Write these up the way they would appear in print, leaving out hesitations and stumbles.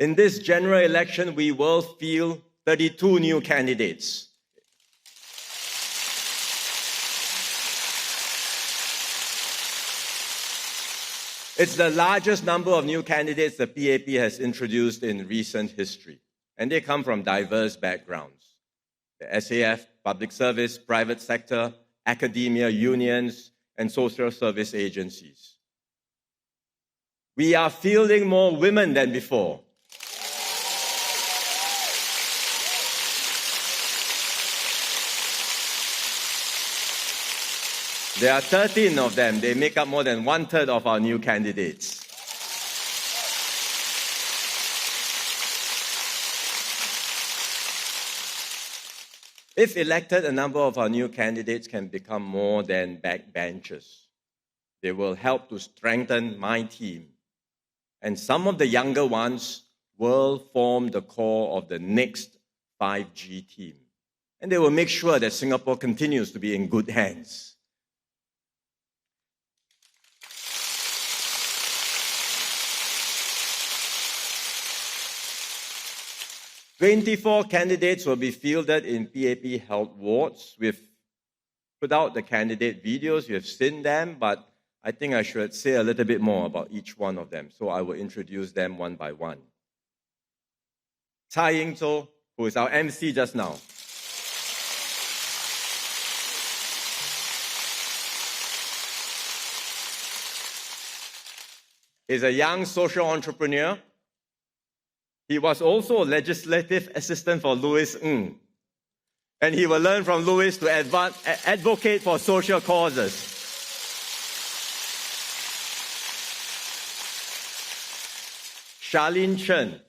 In this general election, we will field 32 new candidates. It's the largest number of new candidates the PAP has introduced in recent history, and they come from diverse backgrounds. The SAF, public service, private sector, academia, unions, and social service agencies. We are fielding more women than before. There are 13 of them. They make up more than 1/3 of our new candidates. If elected, a number of our new candidates can become more than backbenchers. They will help to strengthen my team. And some of the younger ones will form the core of the next 5G team. And they will make sure that Singapore continues to be in good hands. 24 candidates will be fielded in PAP-held wards. We've put out the candidate videos. You have seen them, but I think I should say a little bit more about each one of them. So I will introduce them one by one. Tsai Ying-zhou, who is our MC just now. He's a young social entrepreneur. He was also a legislative assistant for Louis Ng. And he will learn from Louis to advocate for social causes. Charlene Chen.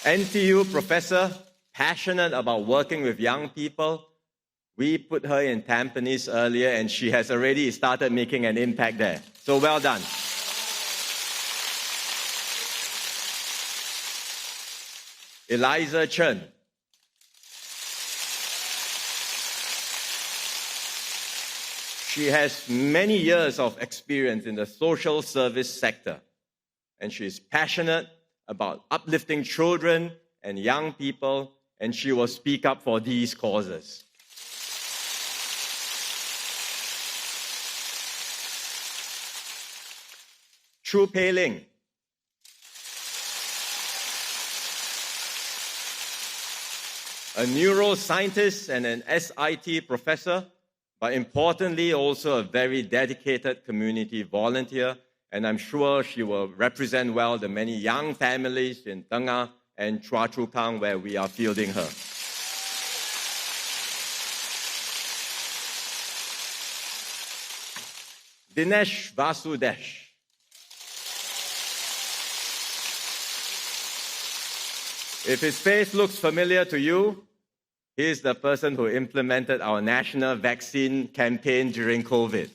NTU professor, passionate about working with young people. We put her in Tampines earlier, and she has already started making an impact there. So well done. Eliza Chen. She has many years of experience in the social service sector, and she is passionate about uplifting children and young people, and she will speak up for these causes. Chu Pei Ling. A neuroscientist and an SIT professor, but importantly also a very dedicated community volunteer, and I'm sure she will represent well the many young families in Tengah and Choa Chu Kang where we are fielding her. Dinesh Vasudesh. If his face looks familiar to you, he is the person who implemented our national vaccine campaign during COVID.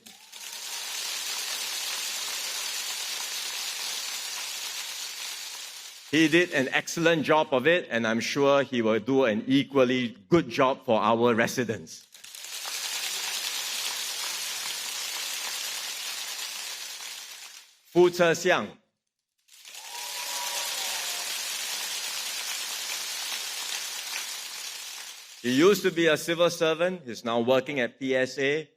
He did an excellent job of it, and I'm sure he will do an equally good job for our residents. Fu Zhexiang. He used to be a civil servant. He's now working at PSA.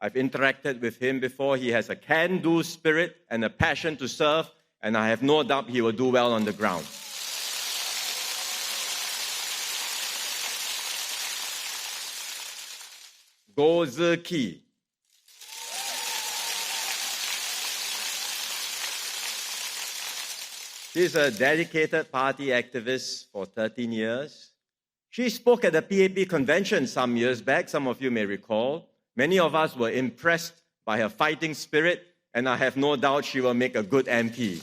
I've interacted with him before. He has a can-do spirit and a passion to serve, and I have no doubt he will do well on the ground. Goh Zeki. She's a dedicated party activist for 13 years. She spoke at the PAP convention some years back, some of you may recall. Many of us were impressed by her fighting spirit, and I have no doubt she will make a good MP.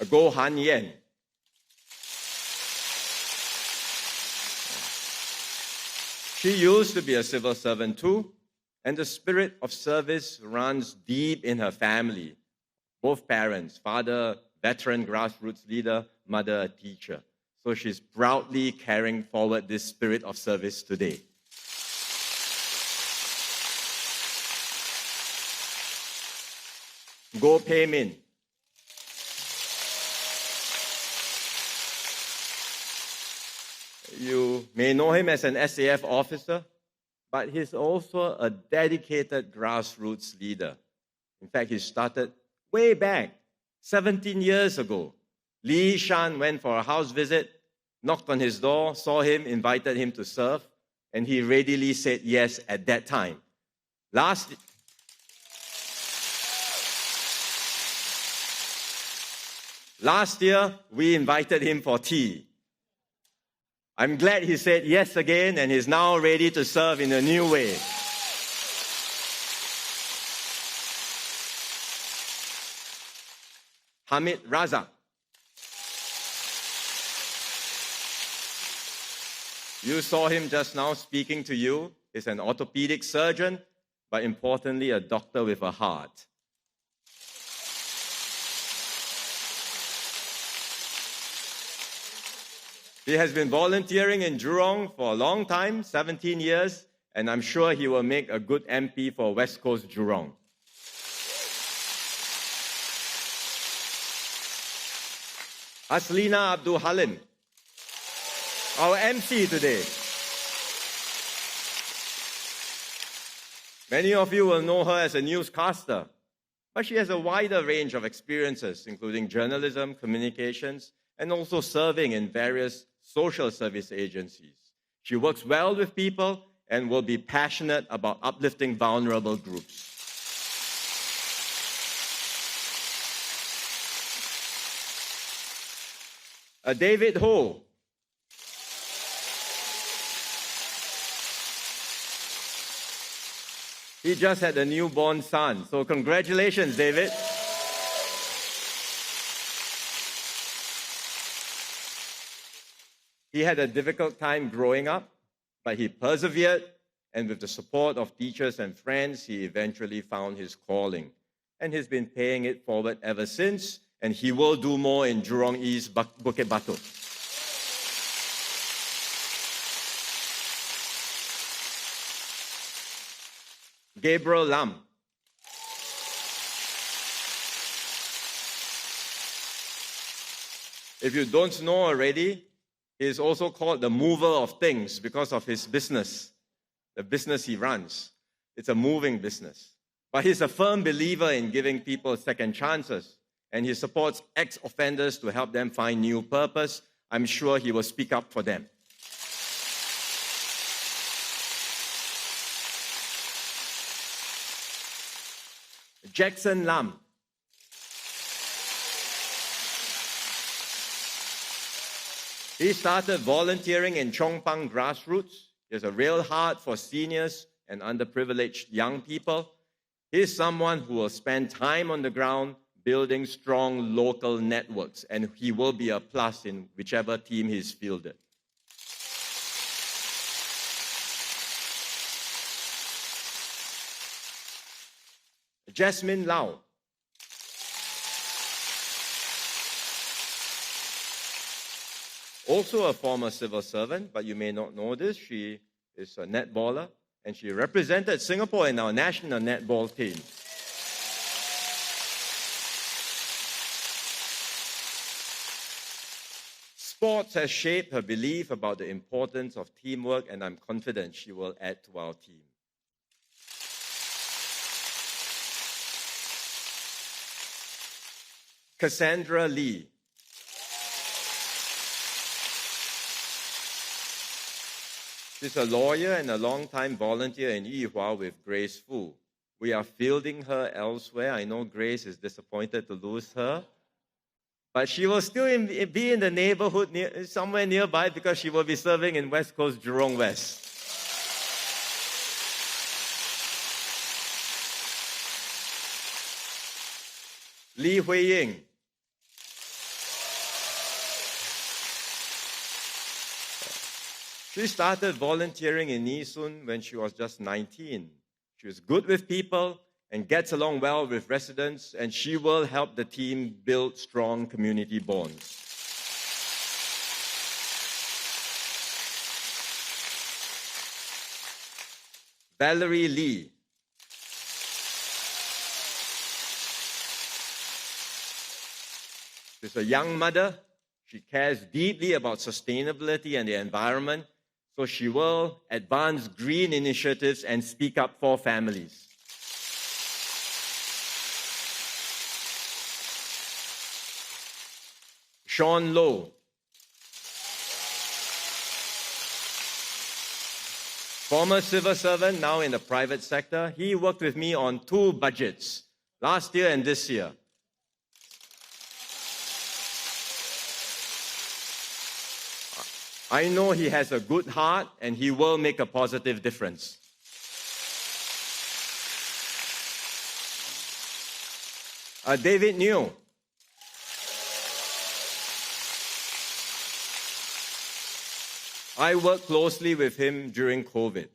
Goh Han Yen. She used to be a civil servant too, and the spirit of service runs deep in her family. Both parents, father, veteran grassroots leader, mother, a teacher. So she's proudly carrying forward this spirit of service today. Dr Pin Min. You may know him as an SAF officer, but he's also a dedicated grassroots leader. In fact, he started way back, 17 years ago. Li Shan went for a house visit, knocked on his door, saw him, invited him to serve, and he readily said yes at that time. Last year, we invited him for tea. I'm glad he said yes again and is now ready to serve in a new way. Hamid Razak. You saw him just now speaking to you. He's an orthopedic surgeon, but importantly, a doctor with a heart. He has been volunteering in Jurong for a long time, 17 years, and I'm sure he will make a good MP for West Coast Jurong. Aslina Abdul Halim, our MC today. Many of you will know her as a newscaster, but she has a wider range of experiences, including journalism, communications, and also serving in various social service agencies. She works well with people and will be passionate about uplifting vulnerable groups. David Ho. He just had a newborn son, so congratulations, David. He had a difficult time growing up, but he persevered, and with the support of teachers and friends, he eventually found his calling. And he's been paying it forward ever since, and he will do more in Jurong East, Bukit Batok. Gabriel Lam. If you don't know already, he is also called the mover of things because of his business, the business he runs. It's a moving business. But he's a firm believer in giving people second chances, and he supports ex-offenders to help them find new purpose. I'm sure he will speak up for them. Jackson Lam. He started volunteering in Chongpang grassroots. He has a real heart for seniors and underprivileged young people. He is someone who will spend time on the ground building strong local networks, and he will be a plus in whichever team he's fielded. Jasmine Lau. Also a former civil servant, but you may not know this. She is a netballer, and she represented Singapore in our national netball team. Sports has shaped her belief about the importance of teamwork, and I'm confident she will add to our team. Cassandra Lee. She's a lawyer and a long-time volunteer in Yihua with Grace Fu. We are fielding her elsewhere. I know Grace is disappointed to lose her, but she will still be in the neighborhood somewhere nearby because she will be serving in West Coast Jurong West. Li Hui Ying. She started volunteering in Nee Soon when she was just 19. She was good with people and gets along well with residents, and she will help the team build strong community bonds. Valerie Lee. She's a young mother. She cares deeply about sustainability and the environment, so she will advance green initiatives and speak up for families. Sean Lowe. Former civil servant, now in the private sector. He worked with me on 2 budgets, last year and this year. I know he has a good heart and he will make a positive difference. David New. I worked closely with him during COVID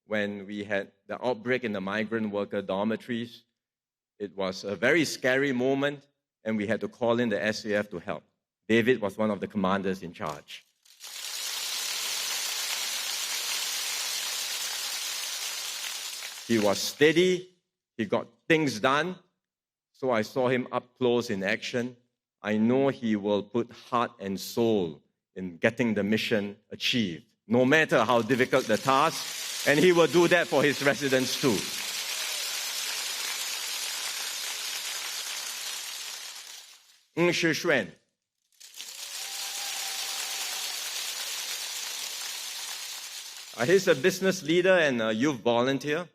when we had the outbreak in the migrant worker dormitories. It was a very scary moment and we had to call in the SAF to help. David was one of the commanders in charge. He was steady, he got things done, so I saw him up close in action. I know he will put heart and soul in getting the mission achieved, no matter how difficult the task, and he will do that for his residents too. Ng Shi Xuan. He's a business leader and a youth volunteer.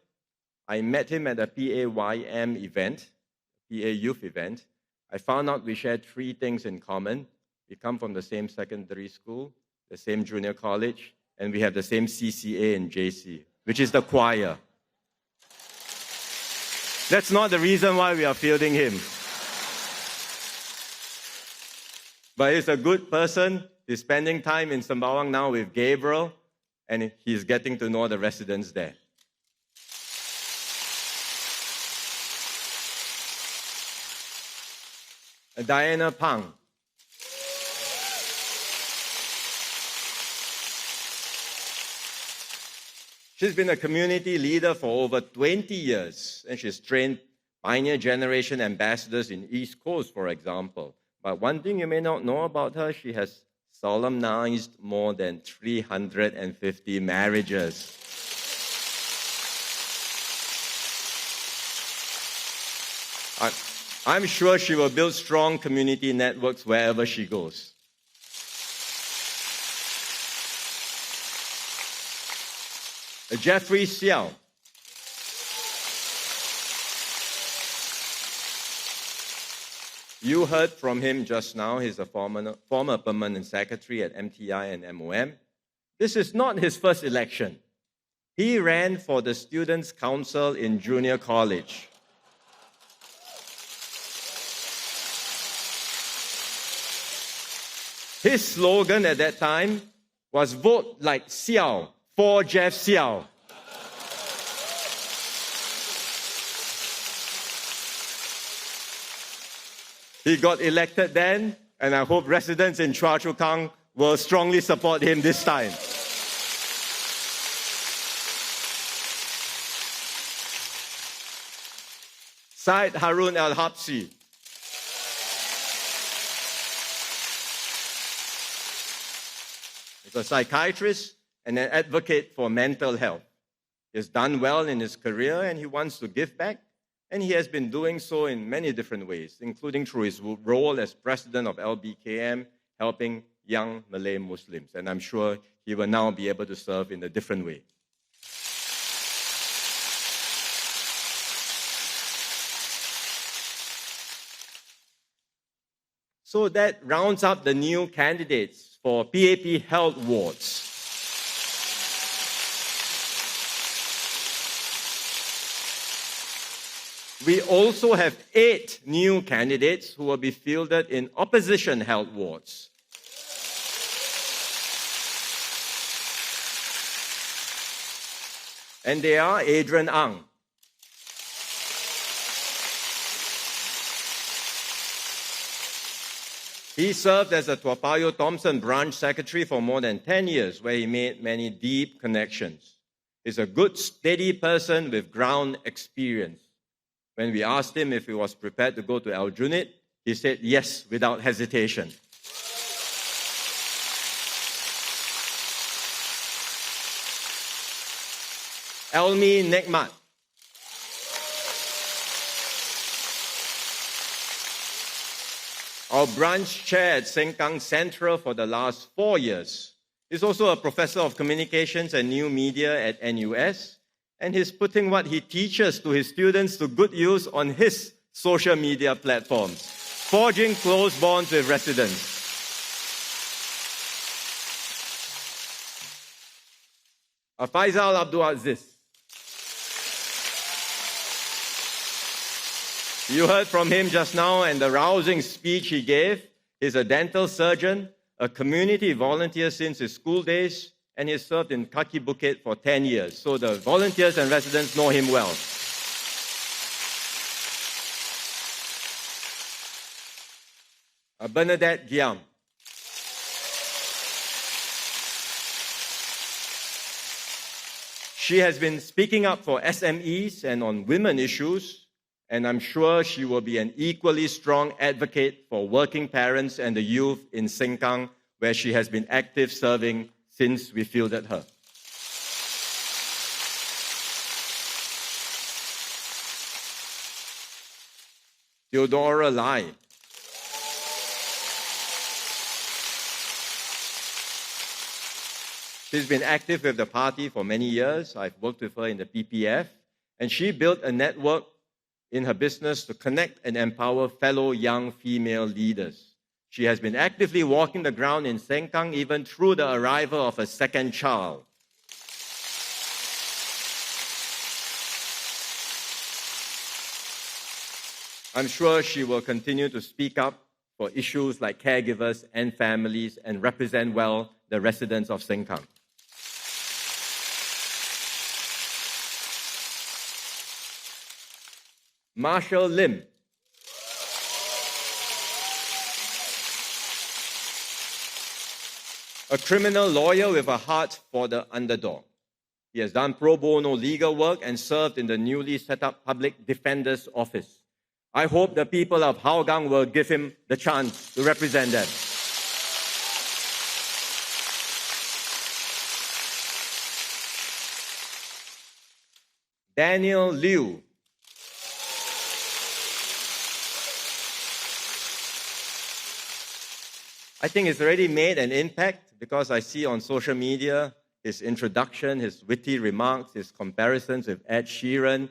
I met him at a PAYM event, PA youth event. I found out we shared 3 things in common. We come from the same secondary school, the same junior college, and we have the same CCA and JC, which is the choir. That's not the reason why we are fielding him. But he's a good person. He's spending time in Sembawang now with Gabriel, and he's getting to know the residents there. Diana Pang. She's been a community leader for over 20 years, and she's trained Pioneer Generation ambassadors in East Coast, for example. But one thing you may not know about her, she has solemnized more than 350 marriages. I'm sure she will build strong community networks wherever she goes. Jeffrey Xiao. You heard from him just now. He's a former permanent secretary at MTI and MOM. This is not his first election. He ran for the Students' Council in junior college. His slogan at that time was "Vote like Xiao for Jeff Xiao." He got elected then, and I hope residents in Choa Chu Kang will strongly support him this time. Syed Harun Al-Habsi. He's a psychiatrist and an advocate for mental health. He has done well in his career and he wants to give back. And he has been doing so in many different ways, including through his role as president of LBKM, helping young Malay Muslims. And I'm sure he will now be able to serve in a different way. So that rounds up the new candidates for PAP Health Wards. We also have 8 new candidates who will be fielded in opposition health wards. And they are Adrian Ang. He served as a Toa Payoh Thomson branch secretary for more than 10 years, where he made many deep connections. He's a good, steady person with ground experience. When we asked him if he was prepared to go to Aljunied, he said yes without hesitation. Elmi Nekmat. Our branch chair at Sengkang Central for the last 4 years. He's also a professor of communications and new media at NUS, and he's putting what he teaches to his students to good use on his social media platforms, forging close bonds with residents. Faisal Abdul Aziz. You heard from him just now and the rousing speech he gave. He's a dental surgeon, a community volunteer since his school days, and he served in Kaki Bukit for 10 years. So the volunteers and residents know him well. Bernadette Giam. She has been speaking up for SMEs and on women issues, and I'm sure she will be an equally strong advocate for working parents and the youth in Sengkang, where she has been active serving since we fielded her. Theodora Lai. She's been active with the party for many years. I've worked with her in the PPF, and she built a network in her business to connect and empower fellow young female leaders. She has been actively walking the ground in Sengkang even through the arrival of a second child. I'm sure she will continue to speak up for issues like caregivers and families and represent well the residents of Sengkang. Marshall Lim. A criminal lawyer with a heart for the underdog. He has done pro bono legal work and served in the newly set up Public Defender's Office. I hope the people of Hougang will give him the chance to represent them. Daniel Liu. I think it's already made an impact because I see on social media his introduction, his witty remarks, his comparisons with Ed Sheeran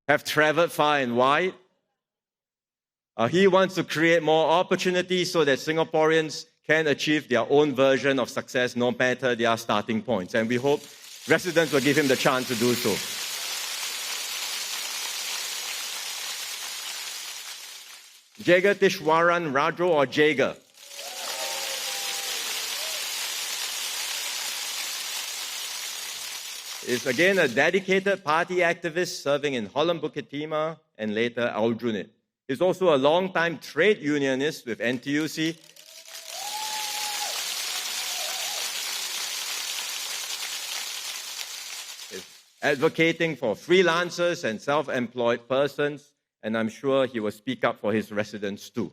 have traveled far and wide. He wants to create more opportunities so that Singaporeans can achieve their own version of success no matter their starting points. And we hope residents will give him the chance to do so. Jagatishwaran Raju or Jaga. Is again a dedicated party activist serving in Holland Bukit Timah and later Aljunied. He's also a long-time trade unionist with NTUC. He's advocating for freelancers and self-employed persons, and I'm sure he will speak up for his residents too.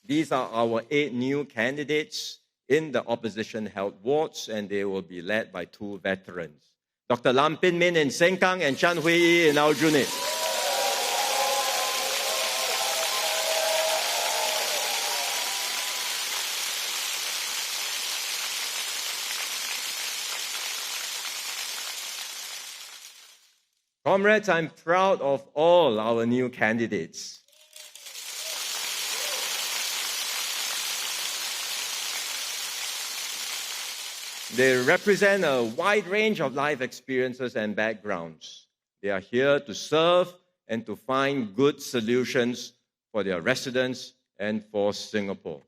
These are our 8 new candidates in the opposition-held wards, and they will be led by 2 veterans. Dr. Lam Pin Min in Sengkang and Chan Hui Yi in Aljunied. Comrades, I'm proud of all our new candidates. They represent a wide range of life experiences and backgrounds. They are here to serve and to find good solutions for their residents and for Singapore.